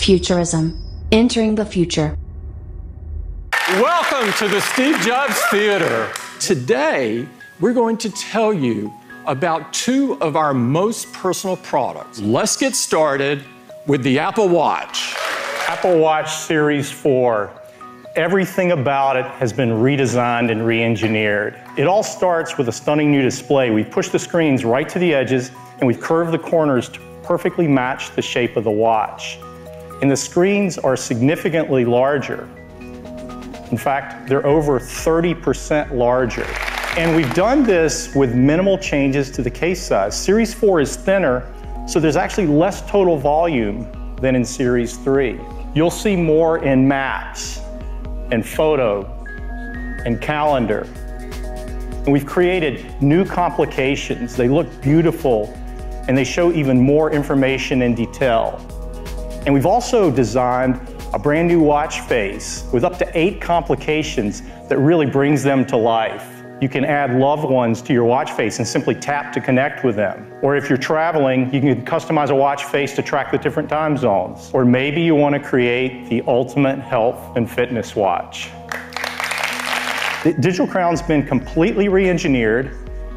Futurism. Entering the future. Welcome to the Steve Jobs Theater. Today, we're going to tell you about two of our most personal products. Let's get started with the Apple Watch. Apple Watch Series 4. Everything about it has been redesigned and re-engineered. It all starts with a stunning new display. We've pushed the screens right to the edges and we've curved the corners to perfectly match the shape of the watch. And the screens are significantly larger. In fact, they're over 30% larger. And we've done this with minimal changes to the case size. Series 4 is thinner, so there's actually less total volume than in Series 3. You'll see more in Maps, and Photo, and Calendar. And we've created new complications. They look beautiful, and they show even more information and detail. And we've also designed a brand new watch face with up to 8 complications that really brings them to life. You can add loved ones to your watch face and simply tap to connect with them. Or if you're traveling, you can customize a watch face to track the different time zones. Or maybe you want to create the ultimate health and fitness watch. The Digital Crown's been completely re-engineered,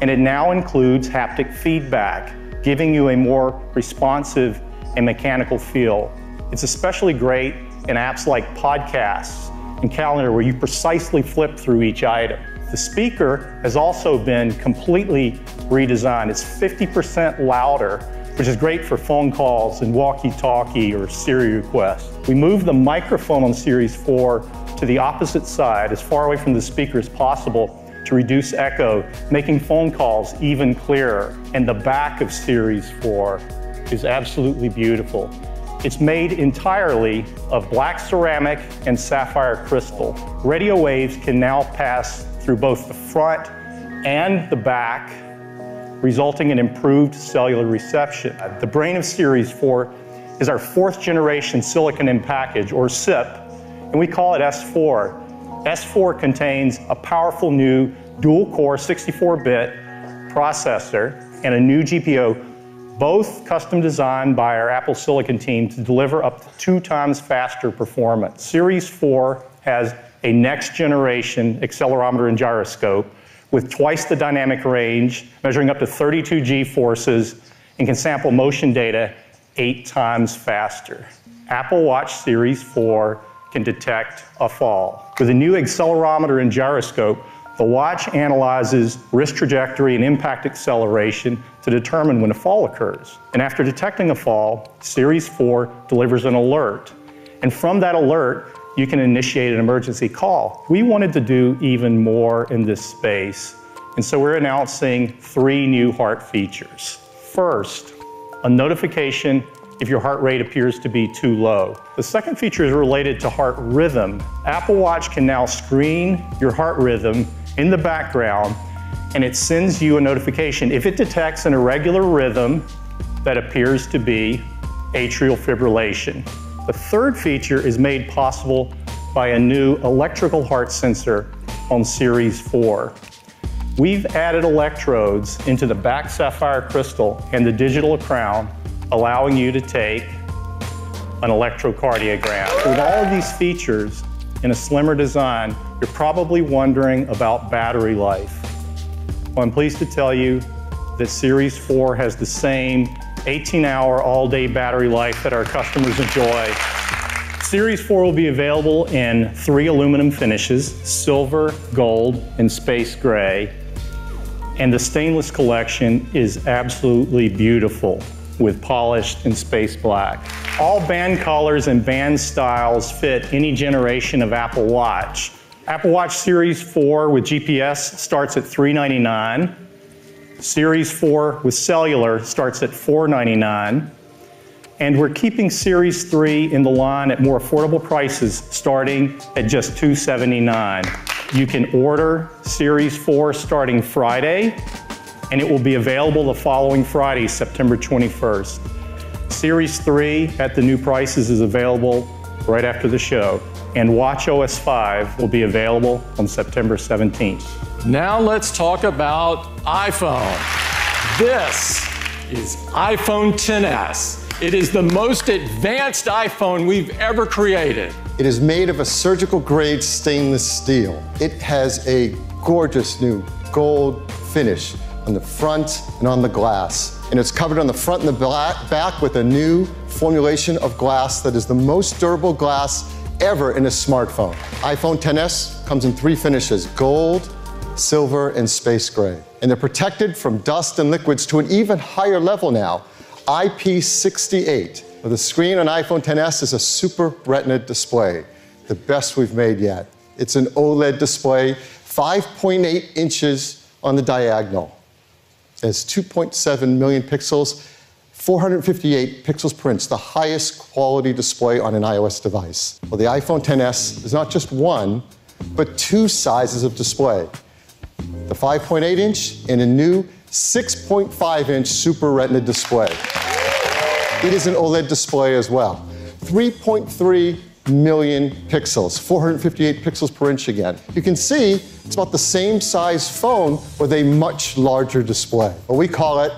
and it now includes haptic feedback, giving you a more responsive and mechanical feel. It's especially great in apps like podcasts and Calendar, where you precisely flip through each item. The speaker has also been completely redesigned. It's 50% louder, which is great for phone calls and walkie-talkie or Siri requests. We moved the microphone on Series 4 to the opposite side, as far away from the speaker as possible, to reduce echo, making phone calls even clearer. And the back of Series 4 is absolutely beautiful. It's made entirely of black ceramic and sapphire crystal. Radio waves can now pass through both the front and the back, resulting in improved cellular reception. The brain of Series 4 is our 4th generation silicon in package, or SiP, and we call it S4. S4 contains a powerful new dual-core 64-bit processor and a new GPU, both custom designed by our Apple Silicon team to deliver up to 2 times faster performance. Series 4 has a next-generation accelerometer and gyroscope with twice the dynamic range, measuring up to 32 G-forces, and can sample motion data 8 times faster. Apple Watch Series 4 can detect a fall. With a new accelerometer and gyroscope, the watch analyzes wrist trajectory and impact acceleration to determine when a fall occurs. And after detecting a fall, Series 4 delivers an alert. And from that alert, you can initiate an emergency call. We wanted to do even more in this space, and so we're announcing 3 new heart features. First, a notification if your heart rate appears to be too low. The second feature is related to heart rhythm. Apple Watch can now screen your heart rhythm in the background, and it sends you a notification if it detects an irregular rhythm that appears to be atrial fibrillation. The third feature is made possible by a new electrical heart sensor on Series 4. We've added electrodes into the back sapphire crystal and the digital crown, allowing you to take an electrocardiogram. With all of these features in a slimmer design, you're probably wondering about battery life. Well, I'm pleased to tell you that Series 4 has the same 18-hour all-day battery life that our customers enjoy. Series 4 will be available in 3 aluminum finishes: silver, gold, and space gray. And the stainless collection is absolutely beautiful with polished and space black. All band colors and band styles fit any generation of Apple Watch. Apple Watch Series 4 with GPS starts at $399. Series 4 with cellular starts at $499, and we're keeping Series 3 in the line at more affordable prices, starting at just $279. You can order Series 4 starting Friday, and it will be available the following Friday, September 21st. Series 3 at the new prices is available right after the show, and watchOS 5 will be available on September 17th. Now let's talk about iPhone. This is iPhone XS. It is the most advanced iPhone we've ever created. It is made of a surgical-grade stainless steel. It has a gorgeous new gold finish on the front and on the glass. And it's covered on the front and the back with a new formulation of glass that is the most durable glass ever in a smartphone. iPhone XS comes in 3 finishes: gold, silver, and space gray. And they're protected from dust and liquids to an even higher level now, IP68. Well, the screen on iPhone XS is a Super Retina display, the best we've made yet. It's an OLED display, 5.8 inches on the diagonal. It has 2.7 million pixels, 458 pixels per inch, the highest quality display on an iOS device. Well, the iPhone XS is not just one, but 2 sizes of display. The 5.8 inch and a new 6.5 inch Super Retina display. It is an OLED display as well. 3.3 million pixels, 458 pixels per inch again. You can see it's about the same size phone with a much larger display. Well, we call it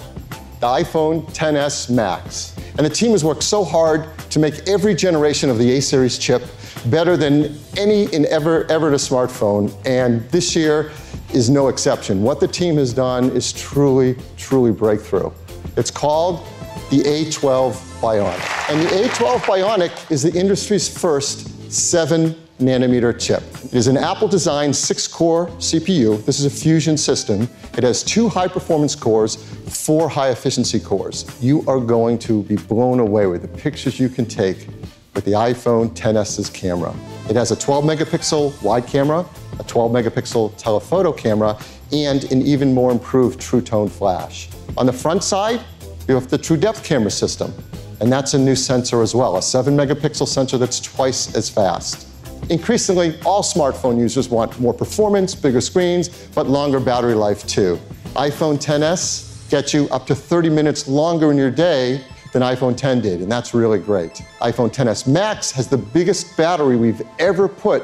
the iPhone XS Max. And the team has worked so hard to make every generation of the A-series chip better than any and ever in a smartphone. And this year is no exception. What the team has done is truly, truly breakthrough. It's called the A12 Bionic. And the A12 Bionic is the industry's first 7-nanometer chip. It is an Apple-designed 6-core CPU. This is a fusion system. It has 2 high-performance cores, 4 high-efficiency cores. You are going to be blown away with the pictures you can take with the iPhone XS's camera. It has a 12-megapixel wide camera, a 12-megapixel telephoto camera, and an even more improved True Tone flash. On the front side, you have the True Depth camera system, and that's a new sensor as well, a 7-megapixel sensor that's twice as fast. Increasingly, all smartphone users want more performance, bigger screens, but longer battery life too. iPhone XS gets you up to 30 minutes longer in your day than iPhone X did, and that's really great. iPhone XS Max has the biggest battery we've ever put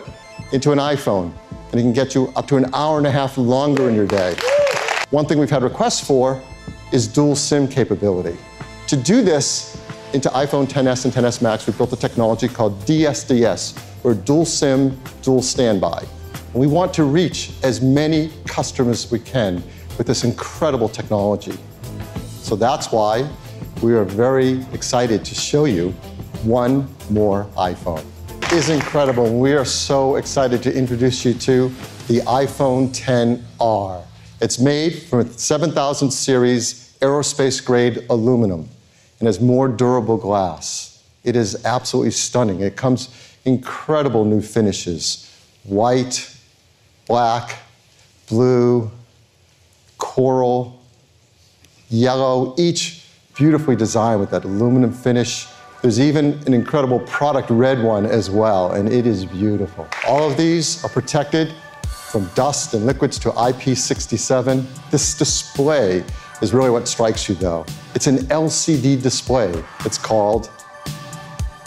into an iPhone, and it can get you up to an hour and a half longer in your day. One thing we've had requests for is dual SIM capability. To do this into iPhone XS and XS Max, we built a technology called DSDS, or dual SIM, dual standby. And we want to reach as many customers as we can with this incredible technology. So that's why we are very excited to show you one more iPhone. It is incredible, and we are so excited to introduce you to the iPhone XR. It's made from a 7000 series aerospace-grade aluminum and has more durable glass. It is absolutely stunning. It comes incredible new finishes: white, black, blue, coral, yellow, each beautifully designed with that aluminum finish. There's even an incredible product red one as well, and it is beautiful. All of these are protected from dust and liquids to IP67. This display is really what strikes you though. It's an LCD display. It's called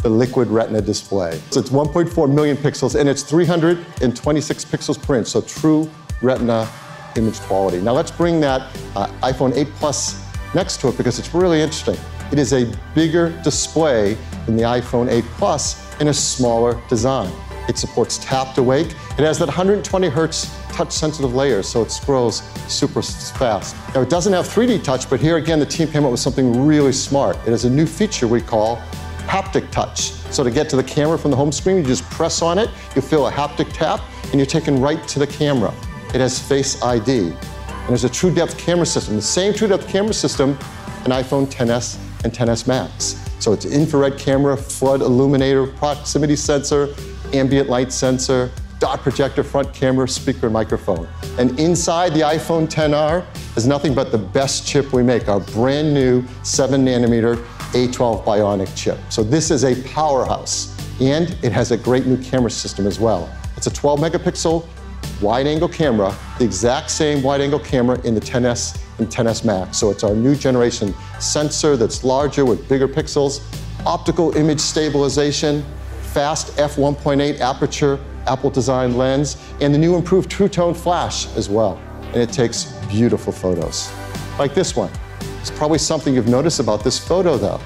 the Liquid Retina display. So it's 1.4 million pixels and it's 326 pixels per inch, so true Retina image quality. Now let's bring that iPhone 8 Plus next to it because it's really interesting. It is a bigger display than the iPhone 8 Plus in a smaller design. It supports tap to wake. It has that 120 hertz touch-sensitive layer, so it scrolls super fast. Now, it doesn't have 3D touch, but here again, the team came up with something really smart. It has a new feature we call haptic touch. So to get to the camera from the home screen, you just press on it, you feel a haptic tap, and you're taken right to the camera. It has Face ID. And there's a True Depth camera system, the same True Depth camera system in iPhone XS and XS Max. So it's infrared camera, flood illuminator, proximity sensor, ambient light sensor, dot projector, front camera, speaker, and microphone. And inside the iPhone XR is nothing but the best chip we make, our brand new 7-nanometer A12 Bionic chip. So this is a powerhouse, and it has a great new camera system as well. It's a 12-megapixel wide-angle camera, the exact same wide-angle camera in the XS and XS Max. So it's our new generation sensor that's larger with bigger pixels, optical image stabilization, fast f1.8 aperture, Apple-designed lens, and the new improved True Tone flash as well. And it takes beautiful photos, like this one. It's probably something you've noticed about this photo though.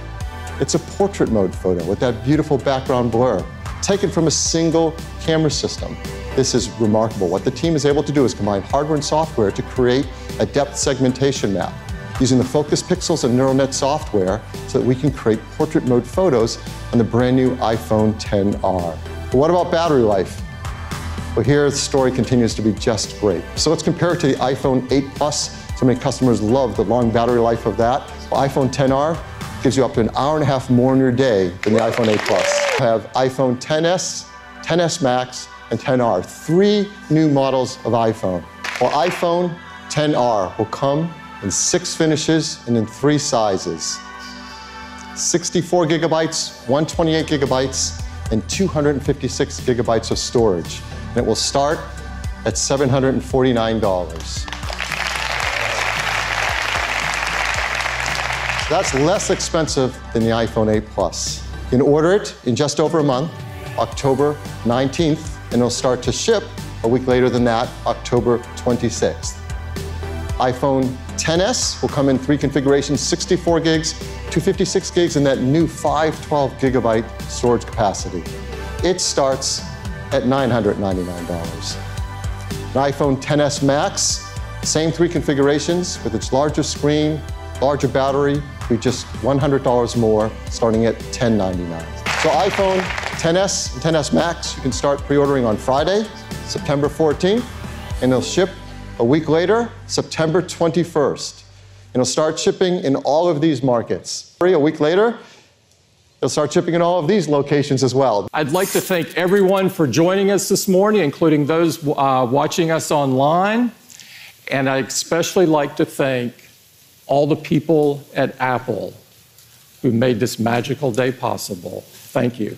It's a portrait mode photo with that beautiful background blur, taken from a single camera system. This is remarkable. What the team is able to do is combine hardware and software to create a depth segmentation map, using the focus pixels and neural net software so that we can create portrait mode photos on the brand new iPhone XR. But what about battery life? Well, here the story continues to be just great. So let's compare it to the iPhone 8 Plus. So many customers love the long battery life of that. Well, iPhone XR gives you up to an hour and a half more in your day than the iPhone 8 Plus. We have iPhone XS, XS Max, and XR, 3 new models of iPhone. Well, iPhone XR will come in 6 finishes and in 3 sizes. 64 gigabytes, 128 gigabytes, and 256 gigabytes of storage. And it will start at $749. That's less expensive than the iPhone 8 Plus. You can order it in just over a month, October 19th, and it'll start to ship a week later than that, October 26th. iPhone XS will come in 3 configurations, 64 gigs, 256 gigs, and that new 512 gigabyte storage capacity. It starts at $999. An iPhone XS Max, same 3 configurations with its larger screen, larger battery, be just $100 more, starting at $1099. So iPhone XS and XS Max, you can start pre-ordering on Friday, September 14th, and they'll ship a week later, September 21st. And it'll start shipping in all of these markets. A week later, it'll start shipping in all of these locations as well. I'd like to thank everyone for joining us this morning, including those watching us online. And I'd especially like to thank all the people at Apple who made this magical day possible. Thank you.